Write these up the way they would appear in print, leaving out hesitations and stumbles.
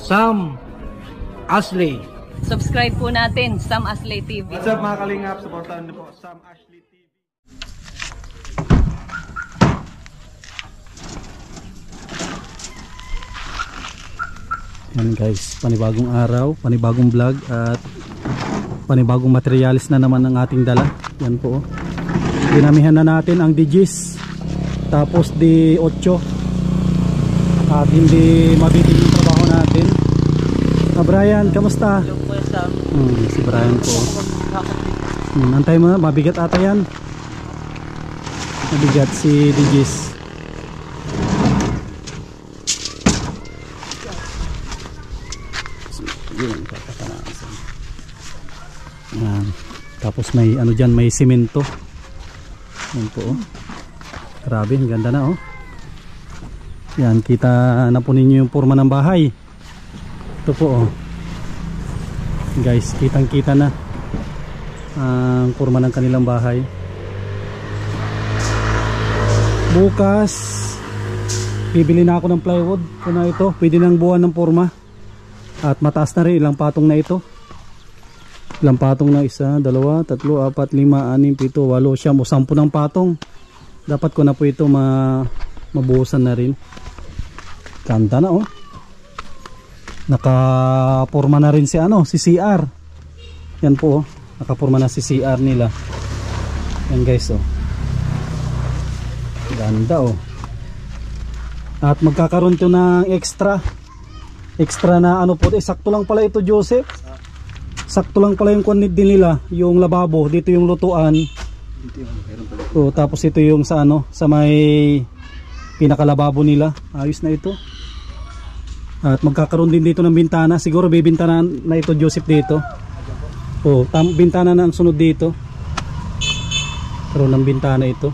Sam Ashley. Subscribe po natin, Sam Ashley TV. What's up mga kalingap? Supportahan niyo po Sam Ashley TV. Yan guys, panibagong araw, panibagong vlog at panibagong materialis na naman ang ating dala. Yan po. Dinamihan na natin ang DGs. Tapos di 8. At hindi mabitin yung trabaho natin. Brian, kamusta? Hello po, Sam. Si Brian po. Antay mo, mabigat ata yan. Mabigat si DGs. Yan. Tapos may ano dyan, may simento. Yan po. Grabe, ang ganda na oh. Yan, kita na po ninyo yung forma ng bahay. Ito po oh. Guys, kitang kita na ang forma ng kanilang bahay. Bukas bibili na ako ng plywood. Kung na ito, pwede nang buwan ng forma. At mataas na rin, ilang patong na ito. Ilang patong na? 1, 2, 3, 4, 5, 6, 7, 8, 9, 10 ng patong. Dapat ko na po ito mabuhusan na rin. Ganda na oh. Nakaporma na rin si si CR. Yan po oh. Nakaporma na si CR nila. Yan guys oh. Ganda oh. At magkakaroon ito ng extra na ano po. Sakto lang pala ito, Joseph. Sakto lang pala yung kwanid din nila. Yung lababo, dito yung lutuan. Oh, tapos ito yung sa sa may pinakalababo nila. Ayos na ito. At magkakaroon din dito ng bintana. Siguro bibintana na ito, Joseph, dito. Oh, bintana na ang sunod dito. Karoon ng bintana ito.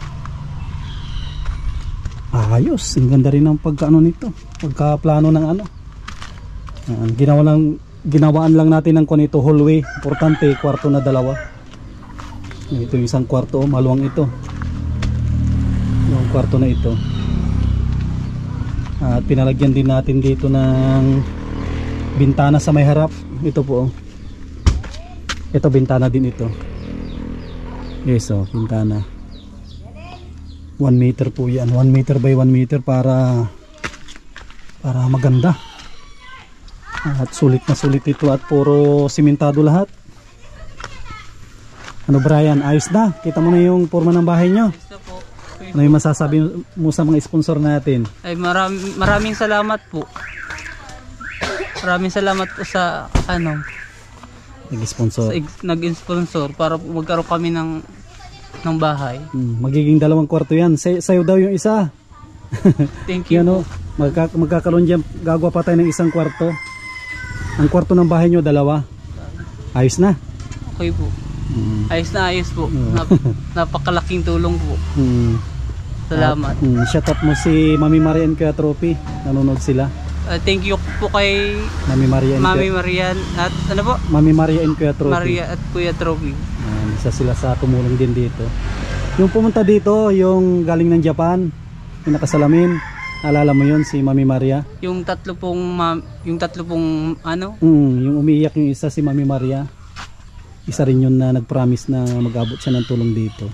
Ayos. Ang ganda rin ang pagkaano nito. Pagkaplano ng ginawaan lang natin ng kunito hallway. Importante, kwarto na 2. Ito yung isang kwarto, maluwang ito. Yung kwarto na ito. At pinalagyan din natin dito ng bintana sa may harap. Ito po. Ito bintana din ito. Yes oh, bintana. 1 meter po yan. 1 meter by 1 meter para maganda. At sulit na sulit ito at puro simentado lahat. Ano Brian, ayos na? Kita mo na yung forma ng bahay nyo? Ano yung masasabi mo sa mga sponsor natin? Ay maraming salamat po. Maraming salamat po sa nag-sponsor para magkaroon kami ng bahay. Magiging 2 kwarto yan. Sayo daw yung isa. Thank you. Yan, magkakaroon dyan, gagawa pa tayo ng 1 kwarto. Ang kwarto ng bahay nyo 2. Ayos na? Okay po. Ayos po. Napakalaking tulong po. Salamat. Shout out mo si Mami Maria and Kuya Trophy. Nanonood sila. Thank you po kay Mami Maria at Mami Maria and Kuya Trophy. Maria at Kuya Trophy. Isa sila sa tumulong din dito. Yung pumunta dito, yung galing ng Japan, yung nakasalamin, alala mo yun si Mami Maria? Yung tatlo pong yung umiiyak yung isa si Mami Maria. Isa rin yun na nag-promise na mag-abot siya ng tulong dito.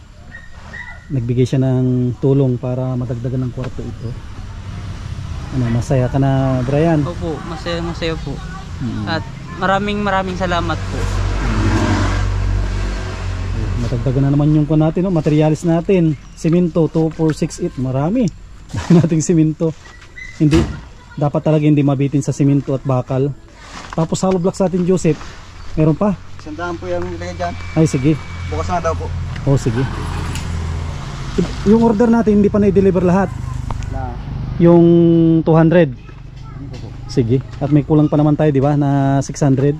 Nagbigay siya ng tulong para madagdagan ng kwarto ito. Masaya ka na, Brian? Opo, masaya po. At maraming salamat po. Madagdagan na naman yung natin, materialis natin. Simento 2, 4, 6, 8, marami. Dahil nating simento. Dapat talaga hindi mabitin sa simento at bakal. Tapos hollow blocks natin, Joseph. Meron pa? 100 po yung ilagay dyan. Ay sige. Bukas na daw po. Oh sige. Yung order natin hindi pa na-deliver lahat. Yung 200. Sige. At may kulang pa naman tayo, di ba? Na 600.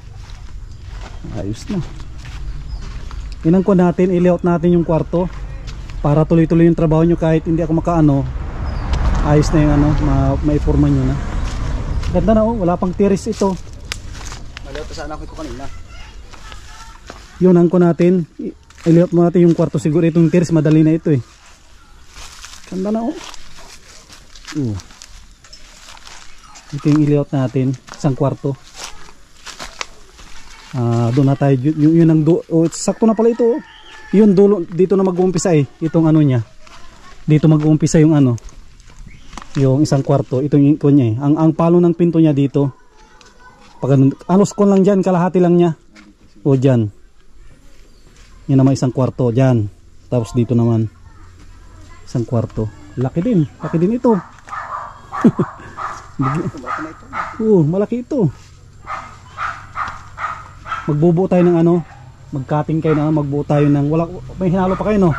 Ayos na. Inang ko natin, i-layout natin yung kwarto para tuloy-tuloy yung trabaho nyo kahit hindi ako ayos na yung maiporma nyo na. Ganda na oh, wala pang tiris ito. Maliot pa sana ako ito kanina. Yun ang ko natin, i-layout mo natin yung kwarto. Siguro itong tiris madali na ito eh. Ganda na oh. Ito yung i-layout natin, isang kwarto. Doon na tayo, yun ang sakto na pala ito. Yun dulo, dito na mag-uumpisa itong ano niya. Dito mag-uumpisa yung ano, yung isang kwarto. Ito yung ikon niya ang palo ng pinto niya dito. Pag anos ko lang dyan, kalahati lang niya. O dyan. Yan naman isang kwarto, dyan. Tapos dito naman, isang kwarto. Laki din ito. Malaki ito. Magbubuo tayo ng ano, mag-cutting kayo na, magbuo tayo ng, may hinalo pa kayo no.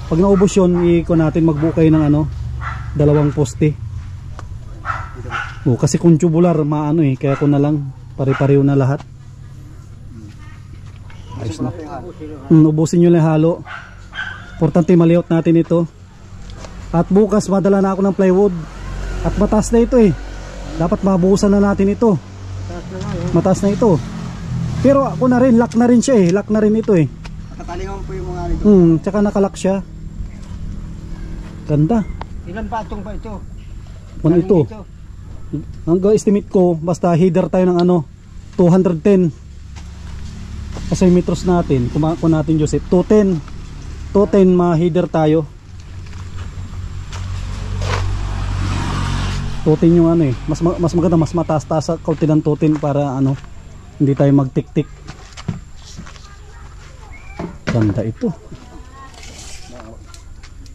Pag naubos yun, natin magbuo kayo ng ano, 2 poste. Kasi kung tubular, maano kaya ko na lang, pare-pareho na lahat. Ayos na. Ubusin nyo lang halo. Importante ma-layout natin ito. At bukas madala na ako ng plywood. At mataas na ito dapat mabuhusan na natin ito. Mataas na ito. Pero ako na rin, lock na rin siya lock na rin ito Nakatalingan po yung mga nito. Tsaka nakalock siya. Ganda. Ilan patong pa ito? Ano ito? Hanggang estimate ko, basta header tayo ng ano, 210. Kasi metros natin, kung natin Joseph, 210 ma-header tayo. 210 yung ano mas maganda, mas mataas-taas sa kaunti ng 210 para ano, hindi tayo magtik-tik. Ganda ito.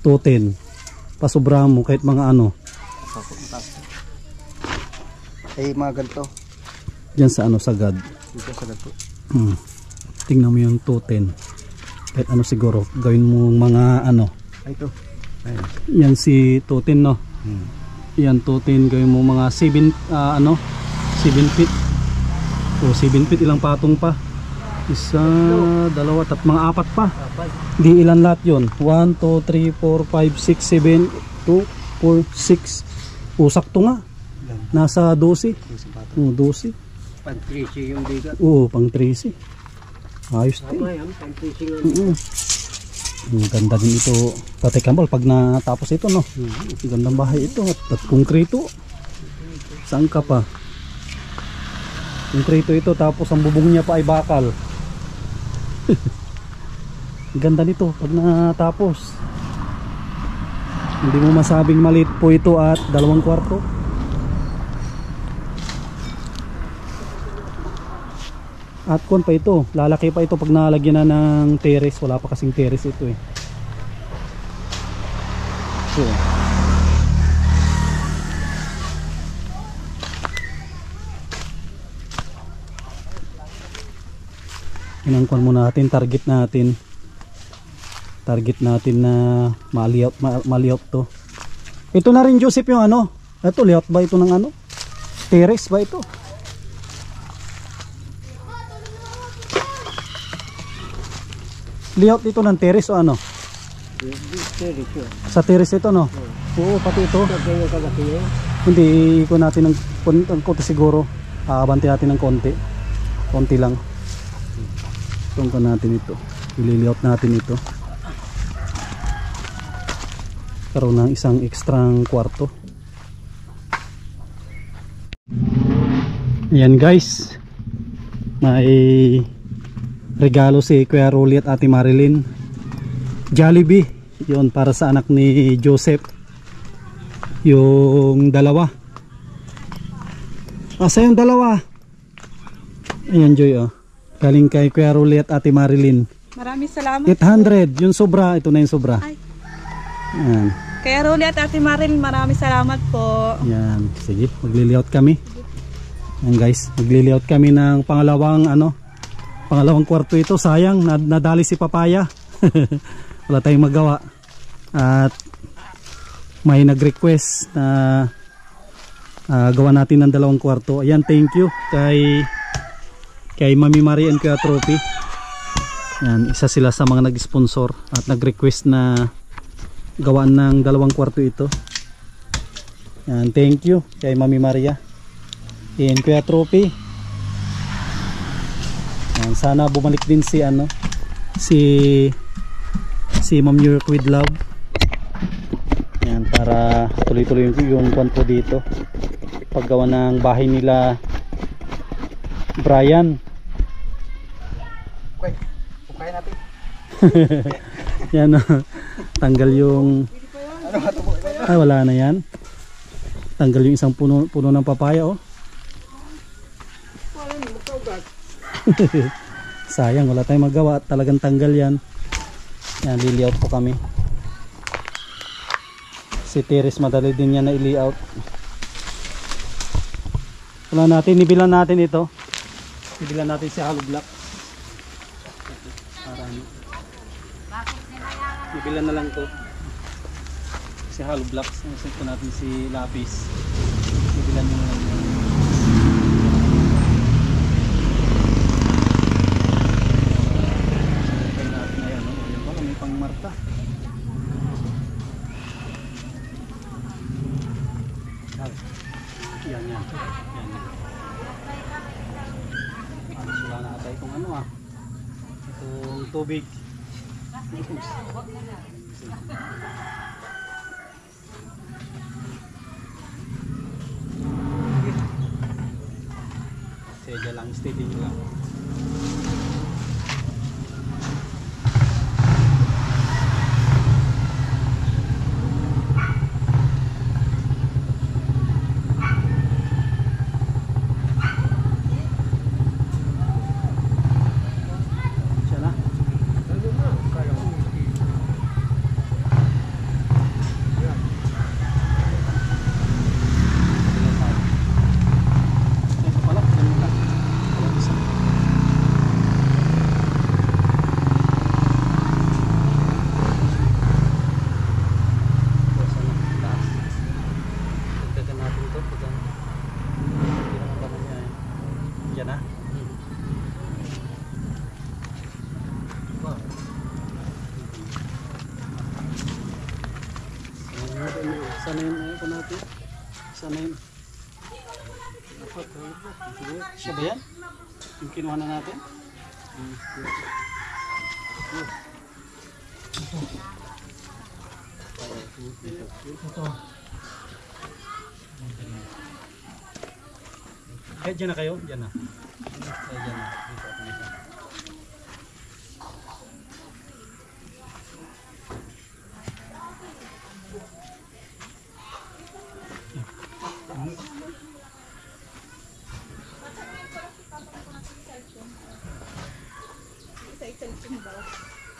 210. Pasobra mo kahit mga ano. Mga ganito. Diyan sa ano, sagad. Dito sagad po. Tingnan mo yung 210. Kahit ano siguro, gawin mo mga ano. Ito. Yan si 210 no. Yan 210, gawin mo mga 7 feet. So 7 feet, ilang patong pa? Isa, dalawa, mga 4 pa. Di ilan lahat yun? 1, 2, 3, 4, 5, 6, 7, 2, 4, 6. Sakto nga. Nasa 12. 12. Pang 13 yung bigat. Pang 13. Ayos din. Ganda din ito. Tatay Kambal, pag natapos ito no. Gandang bahay ito. At konkreto. Saan ka pa? Konkreto ito, tapos ang bubong niya pa ay bakal. Ganda nito pag natapos. Hindi mo masabing maliit po ito at 2 kwarto. At kung pa ito, lalaki pa ito pag nalagyan na ng terrace. Wala pa kasing terrace ito So inangkuhan muna natin, target natin na ma-layout to. Ito na rin Joseph yung ano, ito layout ba ito ng ano, terrace ba ito? Layout ito ng terrace o ano? Sa terrace ito no? Oo, pati ito. Hindi, ikon natin ng konti siguro, abanti natin ng konti lang. Tungkol natin ito, i-layout natin ito, karoon ng isang ekstrang kwarto. Ayan guys, may regalo si Kuya Rolly at Ate Marilyn, Jollibee yun, para sa anak ni Joseph, yung dalawa. Asa yung dalawa? Ayan Joy galing kay Kuya Rolly at Ate Marilyn. Maraming salamat. 800, yung sobra, ito na yung sobra. Ay. Yan. Kuya Rolly at Ate Marilyn, maraming salamat po. Yan, sige, magli-layout kami. Yan guys, magli-layout kami ng pangalawang kwarto ito. Sayang, nadali si Papaya. Wala tayong magawa. At may nag-request na gawa natin ng 2 kwarto. Ayan, thank you kay Mami Marie and Kuya Trophy. Yan, isa sila sa mga nag-sponsor at nag-request na gawaan ng 2 kwarto ito. Yan, thank you kay Mami Maria and Kuya Trophy. Yan, sana bumalik din si Ma'am York with Love. Yan, para tuloy-tuloy yung kwarto dito. paggawa ng bahay nila Brian. Okay. Pukay natin. Yan tanggal yung Ano ba ito po? ay wala na yan. Tanggal yung isang puno ng papaya oh. Sayang wala tayong magawa at talagang tanggal yan. Yan li-layout po kami. Si Teres madali din yan na i-layout. Wala natin, nibilan natin ito. Nibilan natin si hollow block. Nibilan na lang to. Si hollow blocks. Naset ko natin si lapis. Nibilan nyo na lang yan. Nibilan natin na yan. Yan pala may pang marka. Yan. Yan. Wala na atay kung ano itong tubig. Steady lang, steady lang. Siya na. Ito pala, ganun lang. Walang isa. Ito, sana, taas. Dagdagan natin ito. Hindi naman ganun niya eh. Yan na. Sana yun ko natin. Sana yun. Siya ba yan? Yung kinuha na natin? Ito. Eh, dyan na kayo? Dyan na. Eh, dyan na. Dito ako nito.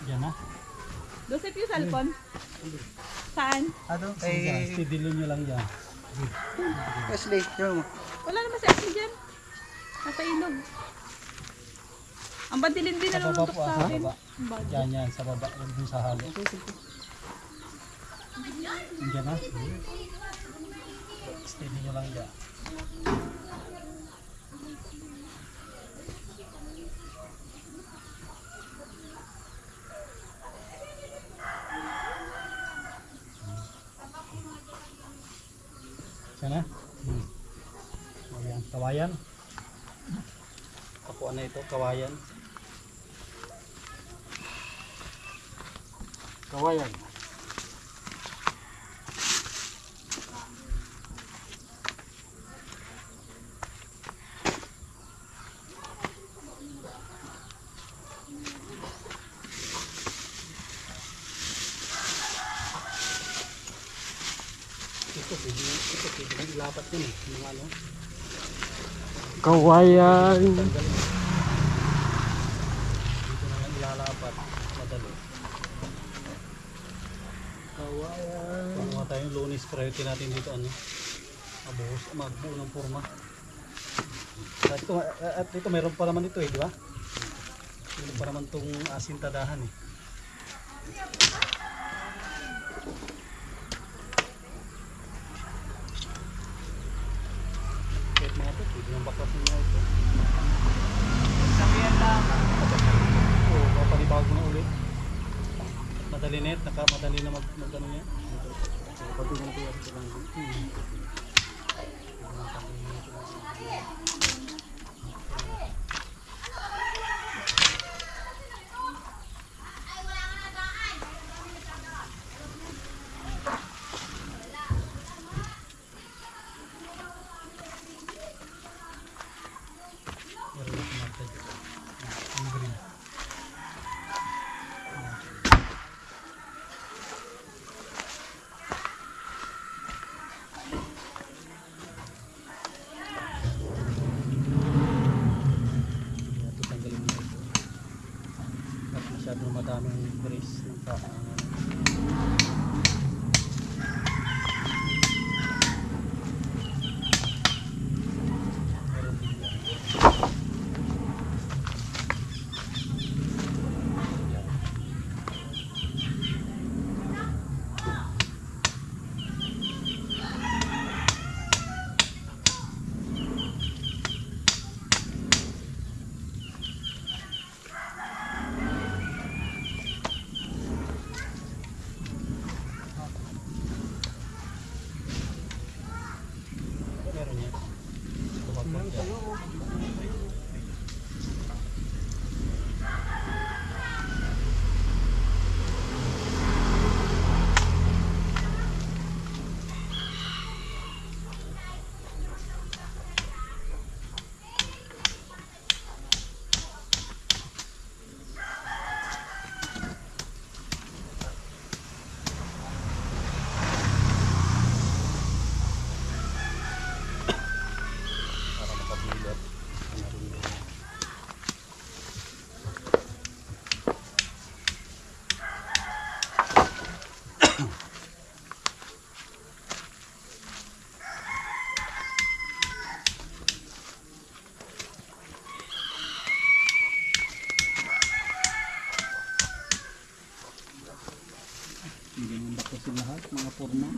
Dyan na. Dosip yung cellphone. Saan? Ano? Stidilo nyo lang yan. Wesley, yun mo. Wala naman si Ashley dyan. Nasa ilog. Ang badilin din na Sa baba nalulutok po, sa sa akin. baba. Ang badil. Yan, sa baba. Yung sa halo. Dyan na. Steady nyo lang yan. Sana? Ayan, kawayan. Kapuan na ito, kawayan. Kawayan. Ito pwede nang ilapat yun eh. Yung ano. Kawayan. Dito na lang ilalapat. Madali. Kawayan. Kumuha tayong lunis priority natin dito ano. Magbuo ng forma. At dito mayroon pa naman ito eh, di ba? Mayroon pa naman itong asintadahan eh. Kahit mga ito, pwede nang baklasin nyo ito. Sabihan lang. Oo, papanibago na ulit. Madali net, madali na mag-ano niya. Patuloy ko yan sila. masyadong madaming brace ng hindi mo bakasin lahat mga forma.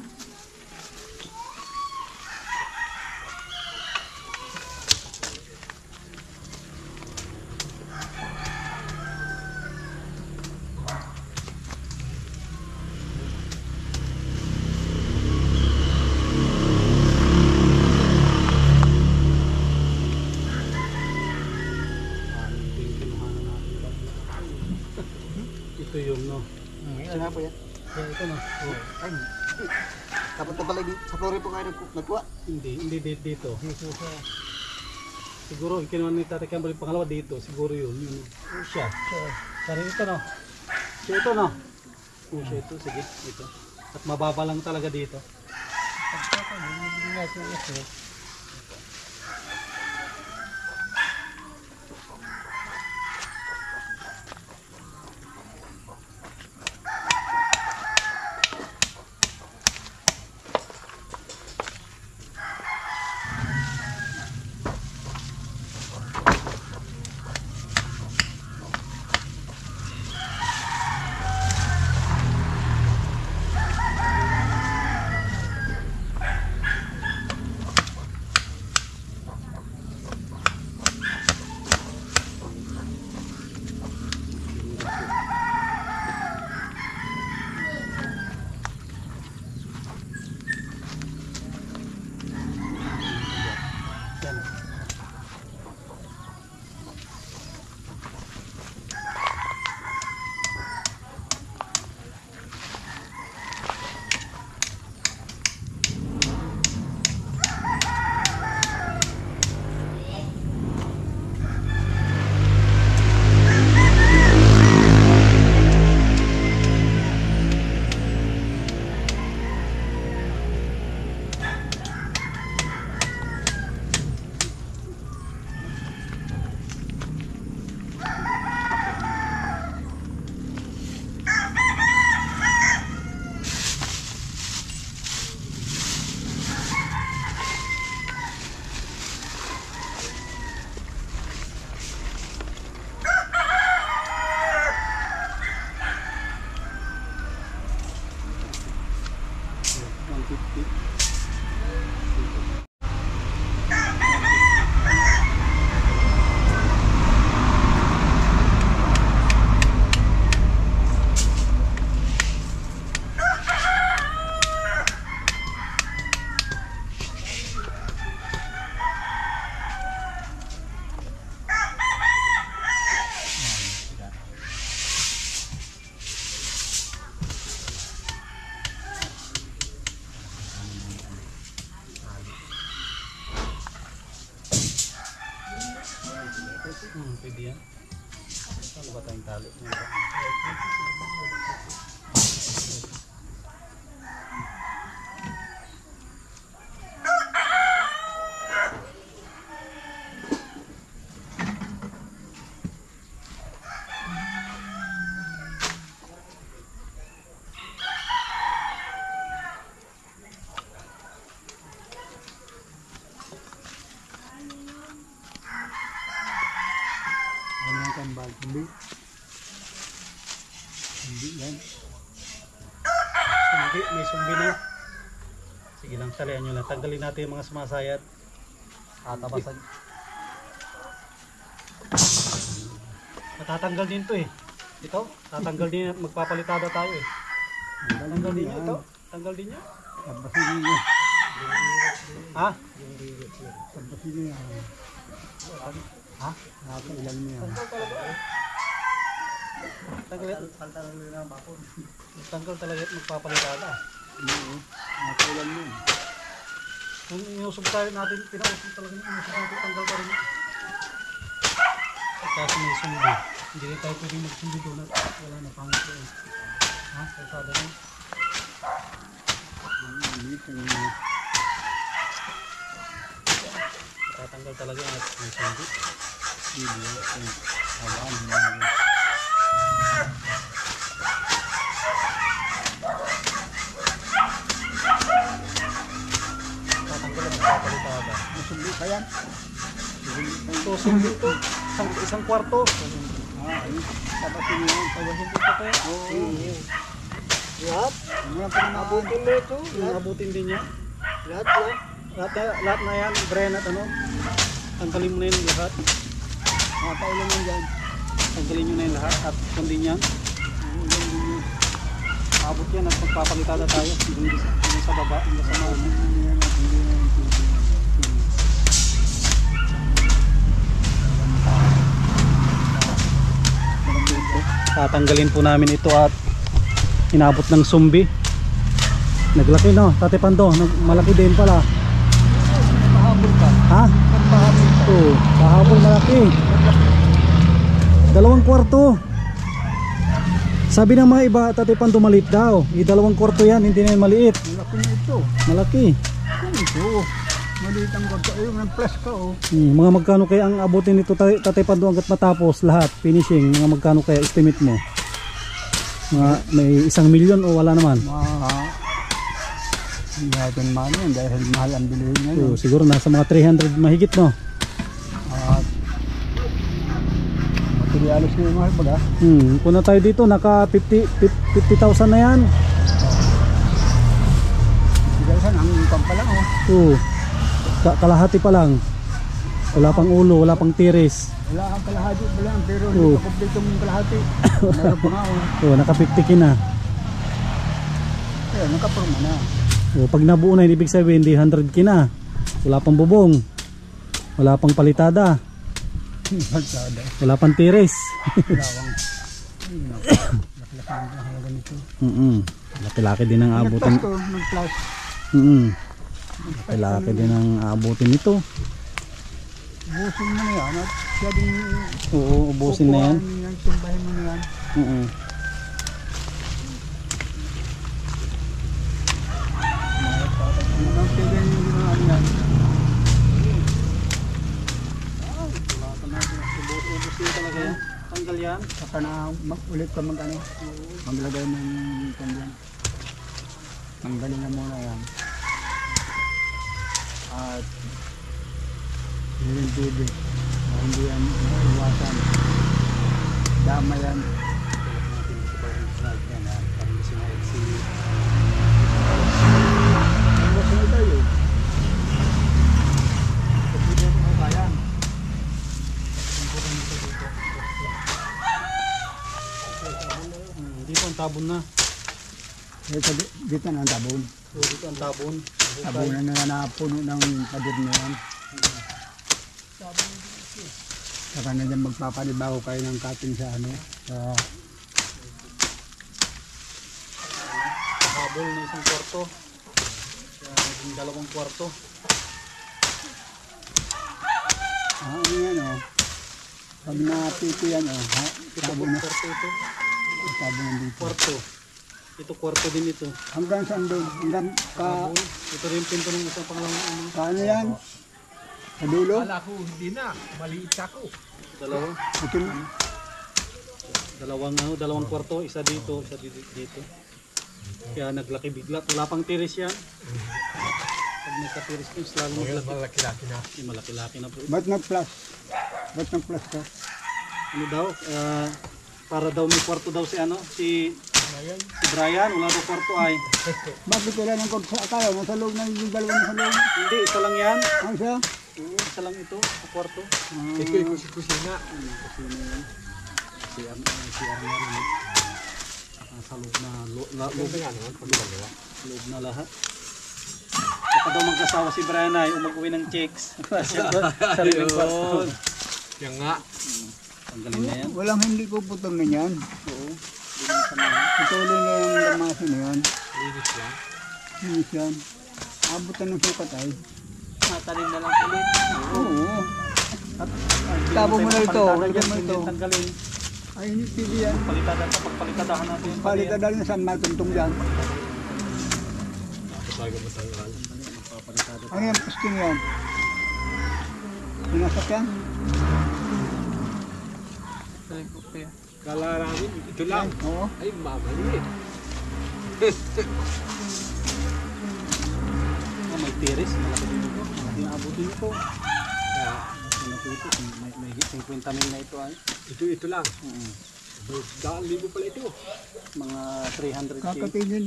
Ito yung no. Ilan nga po yan? Yeah, ito no. Oh. Ay, hindi. Dapat na pala sa flore po kayo nagkuha. Hindi dito. Siguro kinuha ni Tatay Campbell yung pangalawa dito, siguro yun siya. Sorry ito no. Siya ito no. Siya ito, sige, ito. At mababa lang talaga dito. Pwede yan. Saan ba tayong tali? tambal. Hindi. Hindi yan. Sumbi, may sumbi na. Sige lang, talian nyo lang. Tanggalin natin yung mga sumasayat. Tatabasan. Matatanggal din to eh. Ito, tatanggal din at magpapalitada tayo eh. Tanggal din nyo ito. Tanggal din nyo. Tabasin niyo. Ha? Tabasin niyo. Ha? Nakakailan niya. Tanggal talaga at magpapalitada. Oo. Nakakailan niya. Kung inusog tayo natin, pinausog talaga yung inusog natin, tanggal pa rin. Kaso may sumbi. Hindi rin tayo pwedeng magsumbi doon at wala na pangit doon. Ha? Kalsada na. Tatanggal talaga yung may sumbi. Tatanggal ang magpapalitada. Masumbi pa yan. So, sumbi ito. Isang kwarto. Tabasin niyo. Tawasin dito tayo. Oo. Lahat? Mga pinamabutin mo ito. Inabutin din niya. Lahat. Lahat na yan, Bren at ano. Tanggalin mo na yun lahat. Nakakailan yan dyan. Tanggalin nyo na yun lahat at kundin yan. Abot yan at magpapalitada tayo. Hindi sa baba, hindi sa mga. Tatanggalin po namin ito at inabot ng sumbi. Naglaki no, Tate Pando, malaki din pala. Pahabol ka. Ha? Pahabol ka. Oo, pahabol malaki. 2 kwarto. Sabi ng mga iba, Tate Pando maliit daw. 2 kwarto yan, hindi na yan maliit. Malaki na ito. Malaki. Ito. Maliit ang kwarto. Ayun, ang plus ka oh. Mga magkano kaya ang abutin nito Tate Pando hanggat matapos lahat, finishing, mga magkano kaya estimate mo? Mga may 1 milyon o wala naman? Hindi natin man yan dahil mahal ang bilihin niya. So, siguro nasa mga 300 mahigit no? At materialis na yung mahal pag Kung na tayo dito, naka 50,000 na yan. Dahil saan, ang income pa lang oh. Oo. Kalahati pa lang. Wala pang ulo, wala pang tiris. Wala kang kalahati pa lang pero Oo. hindi pa kompleto mong kalahati. Meron pa nga oh. Oo, naka 50 na. Kaya nakaporma na. O, pag nabuo na yun, ibig sabihin, di 100 na. Wala pang bubong. Wala pang palitada. Balsada. Wala pang tiris. Lawang. Laki-laki ang halaga nito. Laki-laki din ang abutin. Nag-plus to, nag-plus. Laki-laki din ang abutin nito. Busin mo na yan at siya din Oo, ubusin na yan. kukuhanin yan, tumbahin mo na yan. Ang tigil yung ginawa yan. Ubusin talaga yan. Tanggal yan. Saka na ulit ka mag-ano, maglagay ng tanggal. Tanggalin na muna yan. At yung tubig. Hindi yan iwasan. Dama yan. Iwas na tayo. Pagkita mo kaya. Dito ang tabon na. Dito na ang tabon. So, dito ang tabon. Tabunan na na puno ng pader na yan. Saka na dyan magpapalibago kayo ng cutting sa ano. Sa Habol na 1 kwarto. Naging 2 kwarto. ano yan oh. Pag napito yan oh. Tabon na. Kwarto ito. Tabon na dito. Kwarto. Ito kwarto din ito. Hanggang saan doon? Hanggang ka... Ito rin pinto ng isang pangalaman. Paano yan? Sa dulo? Wala ko, hindi na. Maliit ako. Dalawa. Ito, Dalawang kwarto, isa dito, isa dito. Kaya naglaki bigla. Wala pang tiris yan. Pag nagka-tiris ko, lalo maglaki. Malaki-laki na. Malaki-laki na po. ba't nag-plus? Ba't nag-plus ka? ano daw, para daw may kwarto daw si ano, si Brian, wala daw kwarto ay. Bakit wala ng kwarto sa akala? Nasa loob na yung dalawa nasa loob. Hindi, isa lang yan. Ano siya? Oo, isa lang ito, sa kwarto. Ito yung kusina. Si Arnel. Sa loob na, loob na lahat. Baka daw magkasawa si Brian ay umag-uwi ng chicks. Sariling kwarto. Yan nga. Tanggalin na yan. Walang hindi puputol na yan. Oo. Putulin na yung lamasin na yan. Linis lang. Linis yan. Abutan ng sukat ay. Natanim na lang ulit. Oo. At Tabo mo na ito. Lagyan mo ito. Tanggalin. Ay, hindi pili yan. Pagpalitadahan natin yung Palita dahil na saan matuntong yan. Ano yan? Pusting yan. Pinasak yan. Sabi ko kaya. Kala namin, ito lang. Oo. Ay, mamaliit. may tiris, malaki din ito. Malaki yung abutin ito. Kaya, may 50 mil na ito ay. Ito lang. Daan libo pala ito. Mga 300k.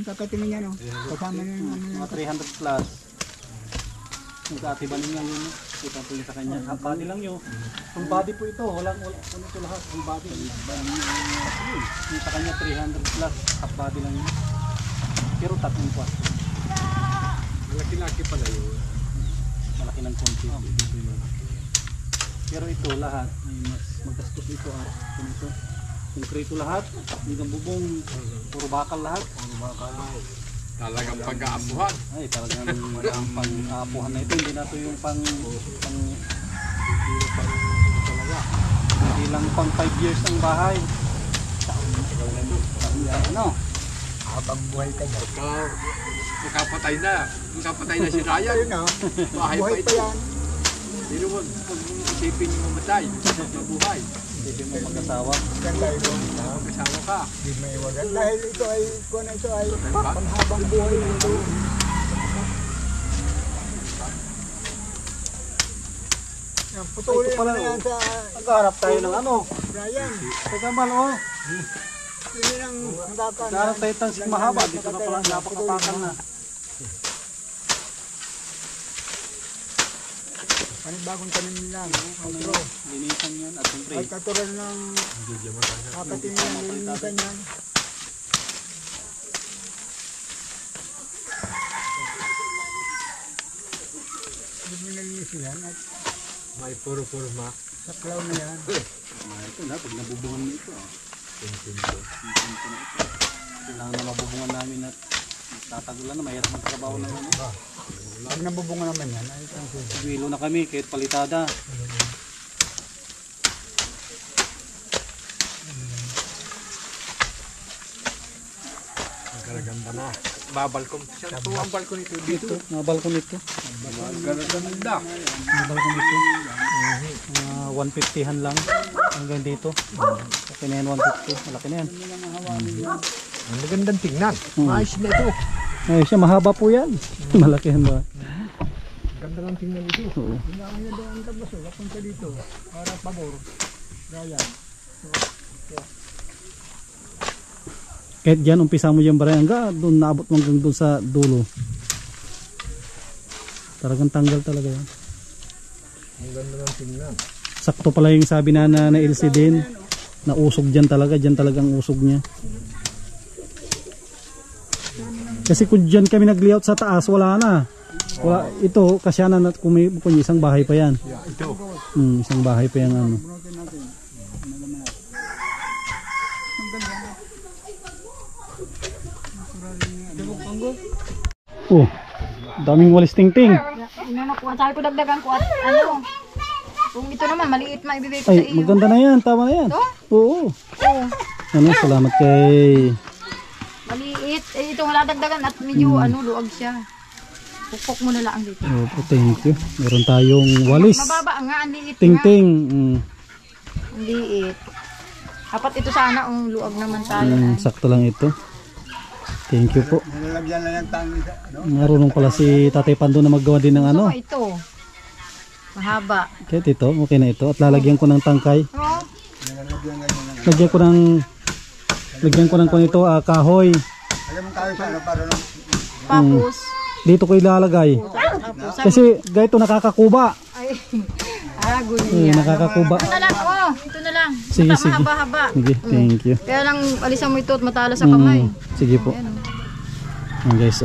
Kakatingin yan. Kasama na yung ano yan. Mga 300 plus. Yung kaatibanin nga yun. Kita po yun sa kanya. Half body lang yun. Full body po ito. Walang ano ito lahat. Full body. Yung sa kanya 300 plus. Half body lang yun. Pero tatlong kwarto. Malaki-laki pala yun. Malaki ng konti. Dito yun. Pero ito lahat. Ay mas magastos ito. Ito. Konkreto lahat. Hanggang bubong. Puro bakal lahat. Puro bakal. Talagang pag-aapuhan. Ay, talagang pang-aapuhan na ito. Hindi na ito yung hindi lang pang 5 years ang bahay. Ano? Habang buhay ka yan. Makapatay na si Ryan. Ayun na. Bahay pa Buhay pa ito. yan. Pero wag isipin yung mamatay. Mabuhay. Hindi mo mag-asawa. Ganda ito. Kasama ka. Hindi may iwagan. Dahil ito ay, kung ito ay panghabang buhay nito. Yan, putulin mo na yan sa Nagharap tayo ng ano. Brian. Teka man oh. Yun ang nagkakaan. Nagharap tayo ng mahaba. Dito na pala napakapakan na. Panibagong tanim lang. Outro. Linisan yan at siyempre. Ay katural ng kakatingin ng linisan yan. Hindi mo nalinis yan at May puro-purma. saklaw na yan. Ito na, pag nabubungan mo ito. Kailangan na mabubungan namin at tatagulan na. Mahirap magtrabaho na ano. Pag nabubunga naman yan, ay tansin. Wilo na kami kahit palitada. Magaganda na. Babalkon. Saan po ang balkon ito dito? Mga balkon ito. Magaganda. Mga balkon ito. 150han lang. Hanggang dito. Malaki na yan 150. Malaki na yan. Ang magandang tingnan. Maayos na ito. Ay siya, mahaba po yan. Malaki yan ba? Ganda ng tingnan ito. Oo. Kailangan niya doon ang tabas. Punta dito. Para pabor. Brian. Kahit dyan, umpisa mo dyan Brian, hanggang doon naabot mo hanggang doon sa dulo. Talagang tanggal talaga yan. Ang ganda ng tingnan. Sakto pala yung sabi na LC din. Na usog dyan talaga ang usog niya. Kasi kung dyan kami nag-layout sa taas, wala na. Wala, ito, kasyanan at kung isang bahay pa yan. Yeah, ito. Isang bahay pa yan ano. Bunutin natin. Oh, daming walis ting-ting. Inanak ko, sabi ko dagdagan ko at ano. Kung ito naman, maliit ma ibibigay ko sa Ay, iyo. maganda na yan, tama na yan. Ito? Oo. Oo. Ano, salamat kay... Maliit. Eh, ito wala dagdagan at medyo luwag siya. Pukpok mo na lang dito. Oh, thank you. Meron tayong walis. Mababa nga, ang liit nga. Ting-ting. Ang liit. Dapat ito sana ang luwag naman tayo. Sakto lang ito. Thank you po. Nilalagyan lang yung tangi sa ano. Marunong pala si Tatay Pando na maggawa din ng ano. So, ito. Mahaba. Kahit ito, okay na ito. At lalagyan ko ng tangkay. Oh, lagyan ko ng kunito, kahoy. Alam mo tayo sa ano para lang. Tapos, Dito ko ilalagay. Kasi ganito nakakakuba. gunya. Nakakakuba. Ito na lang, oh. Ito na lang. Sige, Basta sige. mahaba-haba. Sige, thank you. Kaya lang alisan mo ito at matala sa kamay. Sige po. Ayan, Ayan guys,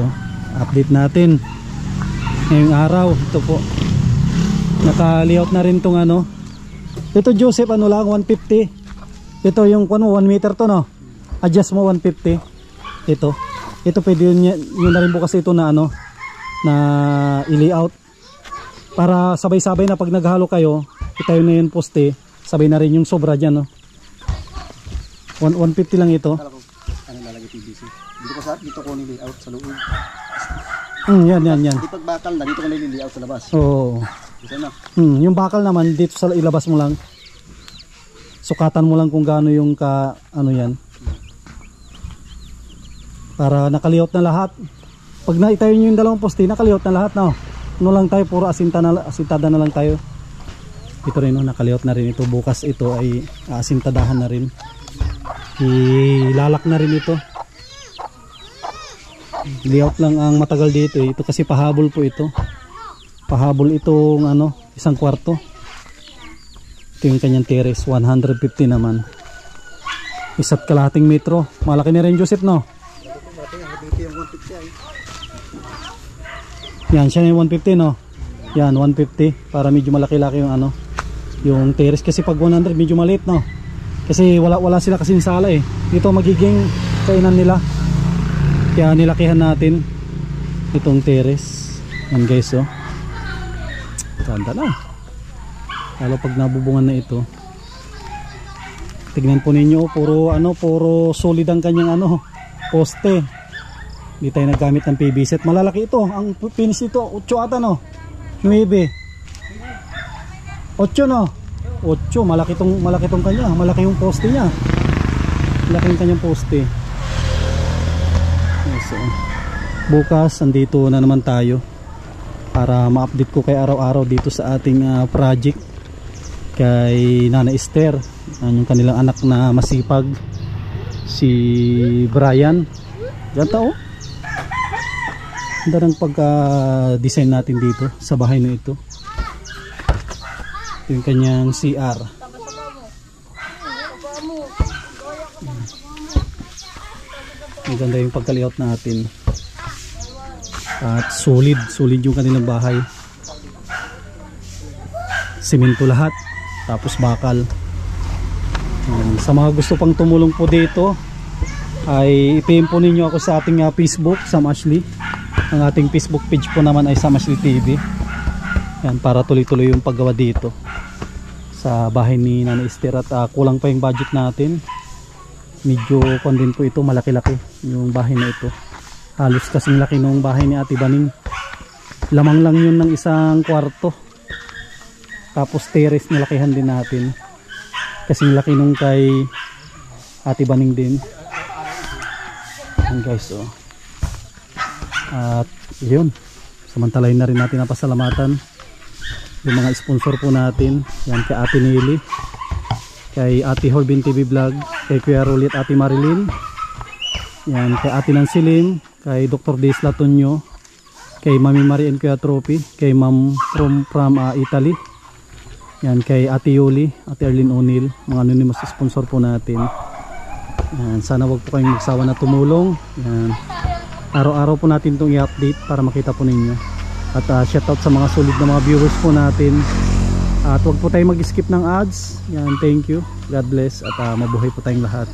update natin. Ngayong araw, ito po. Naka-layout na rin tong ano. Ito Joseph, ano lang, 150. Ito yung 1 meter to, no? Adjust mo 150. Ito pwede yun na rin po kasi ito na ano, na i-layout. Para sabay-sabay na pag naghalo kayo, itayo na yung poste, sabay na rin yung sobra dyan, no? 150 lang ito. Ano lalagay PVC? Dito ko ni-layout sa loob. Yan. Di pagbakal na, dito ko ni-layout sa labas. Oo. Isa na. Yung bakal naman dito sa ilabas mo lang. Sukatan mo lang kung gaano yung ano yan. Para nakalayout na lahat. Pag naitayo nyo yung dalawang poste, nakalayout na lahat, no? Ano lang tayo, puro asintada na lang tayo. Ito rin, no? Nakalayout na rin ito. Bukas ito ay asintadahan na rin. Ilalak na rin ito. Layout lang ang matagal dito. Ito kasi pahabol po ito. Pahabol itong ano, 1 kwarto. Ito yung kanyang terrace, 150 naman. 1.5 metro. Malaki na rin Joseph, no? Yan, siya yung 150, no? Yan, 150 para medyo malaki-laki yung ano, yung terrace. Kasi pag 100 medyo maliit, no? Kasi wala sila kasing sala eh. Dito magiging kainan nila. Kaya nilakihan natin itong terrace. Yan guys, oh. Ganda na. Lalo pag nabubungan na ito. Tignan po ninyo, puro solid ang kanyang ano, poste. Hindi tayo naggamit ng PVC. At malalaki ito. Ang finish ito, 8 ata, no? 9. 8, no? 8, malaki tong kanya. Malaki yung poste niya. Malaki yung kanyang poste. So, bukas andito na naman tayo para ma-update ko kay araw-araw dito sa ating project kay Nana Esther, yung kanilang anak na masipag, si Brian. Ganda, oh. Ganda ng pagka-design natin dito sa bahay na ito. Yung kanyang CR. Ang ganda yung pagka-layout natin. At solid yung kanilang bahay. Simento lahat. Tapos bakal. Sa mga gusto pang tumulong po dito, ay i-PM po ninyo ako sa ating Facebook, Sam Ashley. Ang ating Facebook page po naman ay Sam Ashley TV. Yan, para tuloy-tuloy yung paggawa dito sa bahay ni Nana Esther. At kulang pa yung budget natin. Medyo kondin po ito, malaki-laki yung bahay na ito. Halos kasing laki nung bahay ni Ate Baning. Lamang lang yun ng 1 kwarto. Tapos terrace nilakihan din natin. Kasing laki nung kay Ate Baning din. Yan guys, oh. At yun, samantalahin na rin natin ang pasalamatan yung mga sponsor po natin. Yan, kay Ate Nelly, kay Ate Horbin TV Vlog, kay Kuya Rolit, Ate Marilyn, yan, kay Ate Nansilim, kay Dr. Des Latonyo, kay Mami Marie and Kuya Trophy, kay Ma'am from Italy, yan, kay Ate Yuli, Ate Arlene O'Neill, mga anonymous sponsor po natin. Yan, sana wag po kayong magsawa na tumulong. Yan, araw-araw po natin itong i-update para makita po ninyo. At shoutout sa mga solid na mga viewers po natin. At wag po tayong mag-skip ng ads. Yan, thank you. God bless at mabuhay po tayong lahat.